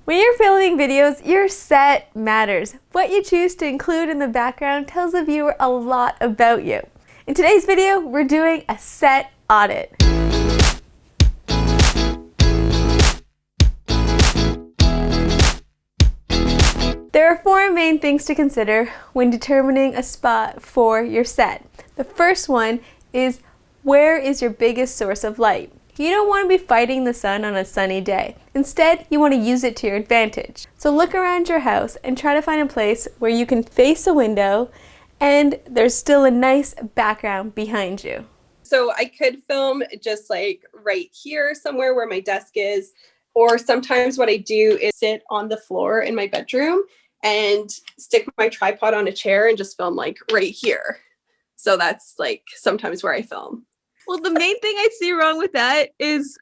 When you're filming videos, your set matters. What you choose to include in the background tells the viewer a lot about you. In today's video, we're doing a set audit. There are four main things to consider when determining a spot for your set. The first one is, where is your biggest source of light? You don't want to be fighting the sun on a sunny day. Instead, you want to use it to your advantage. So look around your house and try to find a place where you can face a window and there's still a nice background behind you. So I could film just like right here somewhere where my desk is, or sometimes what I do is sit on the floor in my bedroom and stick my tripod on a chair and just film like right here. So that's like sometimes where I film. Well, the main thing I see wrong with that is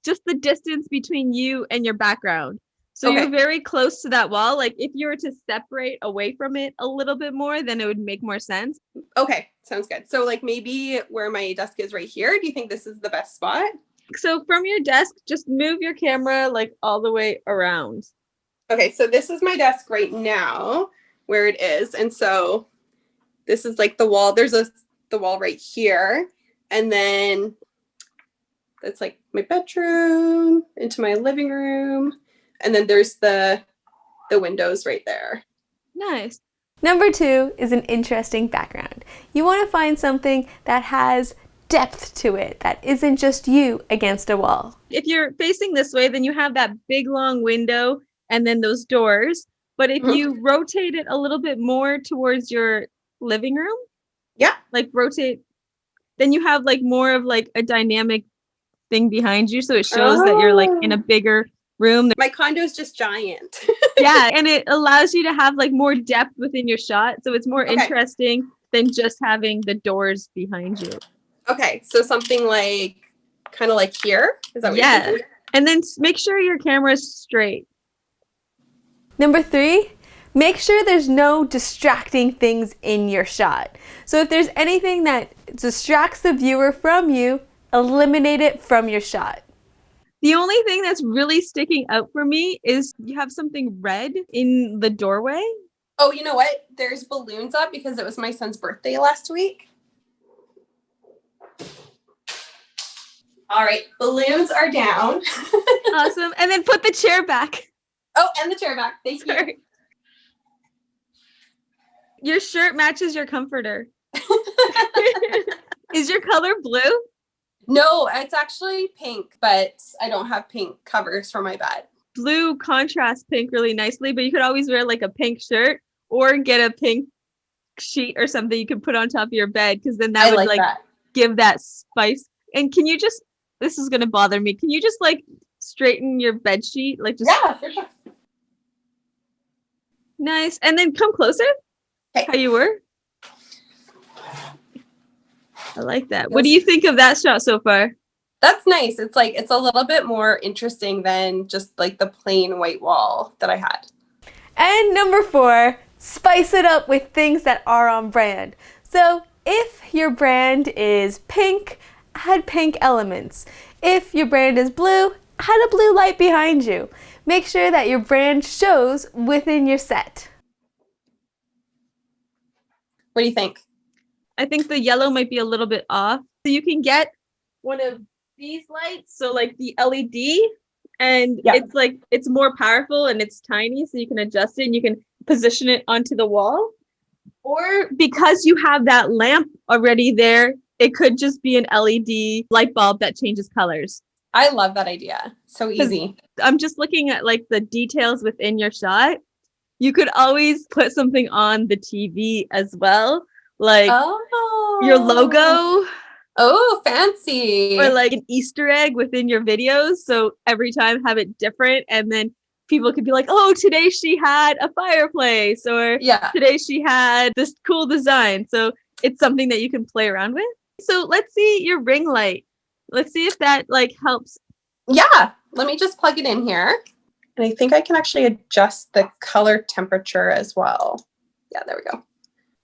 just the distance between you and your background. So You're very close to that wall. Like if you were to separate away from it a little bit more, then it would make more sense. Okay, sounds good. So like maybe where my desk is right here, do you think this is the best spot? So from your desk, just move your camera like all the way around. Okay, so this is my desk right now where it is. And so this is like the wall. There's the wall right here. And then that's like my bedroom into my living room. And then there's the windows right there. Nice. Number two is an interesting background. You want to find something that has depth to it, that isn't just you against a wall. If you're facing this way, then you have that big long window and then those doors. But if you rotate it a little bit more towards your living room, like rotate, then you have like more of like a dynamic thing behind you. So it shows that you're like in a bigger room. My condo is just giant. Yeah. And it allows you to have like more depth within your shot. So it's more interesting than just having the doors behind you. Okay. So something like kind of like here. Is that what you're thinking? And then make sure your camera is straight. Number three, make sure there's no distracting things in your shot. So if there's anything that distracts the viewer from you, eliminate it from your shot. The only thing that's really sticking out for me is you have something red in the doorway. Oh, you know what? There's balloons up because it was my son's birthday last week. All right, balloons are down. Awesome. And then put the chair back. Oh, and the chair back. Thank you. Your shirt matches your comforter. Is your color blue? No, it's actually pink, but I don't have pink covers for my bed. Blue contrasts pink really nicely, but you could always wear like a pink shirt or get a pink sheet or something you could put on top of your bed, because then that would like give that spice. And can you just, this is going to bother me, can you just like straighten your bed sheet? Like just for sure. Nice. And then come closer. How you were? I like that. What do you think of that shot so far? That's nice. It's like, it's a little bit more interesting than just like the plain white wall that I had. And number four, spice it up with things that are on brand. So if your brand is pink, add pink elements. If your brand is blue, add a blue light behind you. Make sure that your brand shows within your set. What do you think? I think the yellow might be a little bit off. So you can get one of these lights, so like the LED, and it's like, it's more powerful and it's tiny, so you can adjust it and you can position it onto the wall. Or because you have that lamp already there, it could just be an LED light bulb that changes colors. I love that idea. So easy. I'm just looking at like the details within your shot. You could always put something on the TV as well, like your logo. Oh, fancy. Or like an Easter egg within your videos. So every time have it different. And then people could be like, oh, today she had a fireplace, or today she had this cool design. So it's something that you can play around with. So let's see your ring light. Let's see if that like helps. Yeah, let me just plug it in here. And I think I can actually adjust the color temperature as well. Yeah, there we go.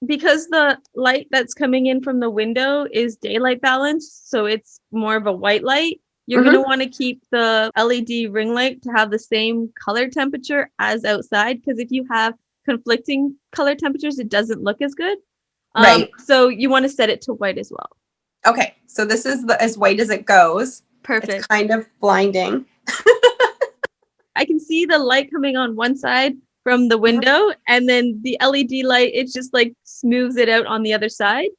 Because the light that's coming in from the window is daylight balanced, so it's more of a white light. you're going to want to keep the LED ring light to have the same color temperature as outside, because if you have conflicting color temperatures, it doesn't look as good. Right. So you want to set it to white as well. Okay, so this is as white as it goes. Perfect. It's kind of blinding. I can see the light coming on one side from the window, and then the LED light, it just like smooths it out on the other side.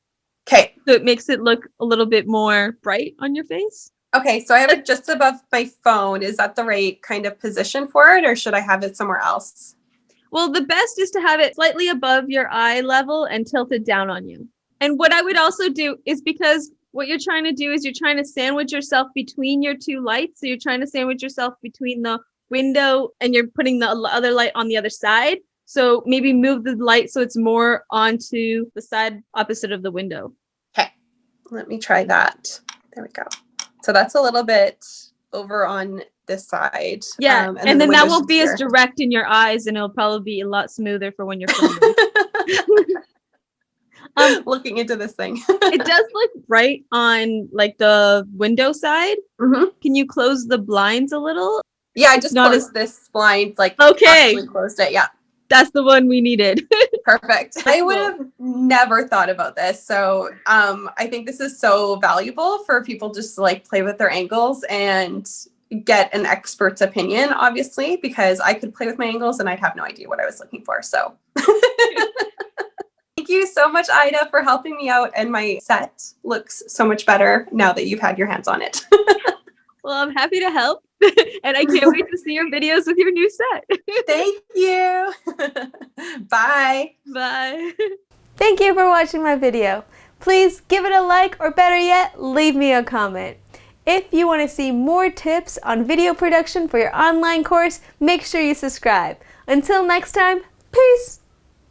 Okay. So it makes it look a little bit more bright on your face. Okay, so I have it just above my phone. Is that the right kind of position for it, or should I have it somewhere else? Well, the best is to have it slightly above your eye level and tilted down on you. And what I would also do is, because what you're trying to do is you're trying to sandwich yourself between your two lights. So you're trying to sandwich yourself between the window and you're putting the other light on the other side. So maybe move the light so it's more onto the side opposite of the window. Okay, let me try that. There we go. So that's a little bit over on this side. Yeah, and then that won't be as direct in your eyes, and it'll probably be a lot smoother for when you're filming. Looking into this thing. It does look bright on like the window side. Mm-hmm. Can you close the blinds a little? Yeah, I just closed this blind, like actually closed it. Yeah. That's the one we needed. Perfect. I would have never thought about this. So I think this is so valuable for people just to like play with their angles and get an expert's opinion, obviously, because I could play with my angles and I'd have no idea what I was looking for. So thank you so much, Ida, for helping me out. And my set looks so much better now that you've had your hands on it. Well, I'm happy to help. And I can't wait to see your videos with your new set. Thank you. Bye. Bye. Thank you for watching my video. Please give it a like, or better yet, leave me a comment. If you want to see more tips on video production for your online course, make sure you subscribe. Until next time, peace!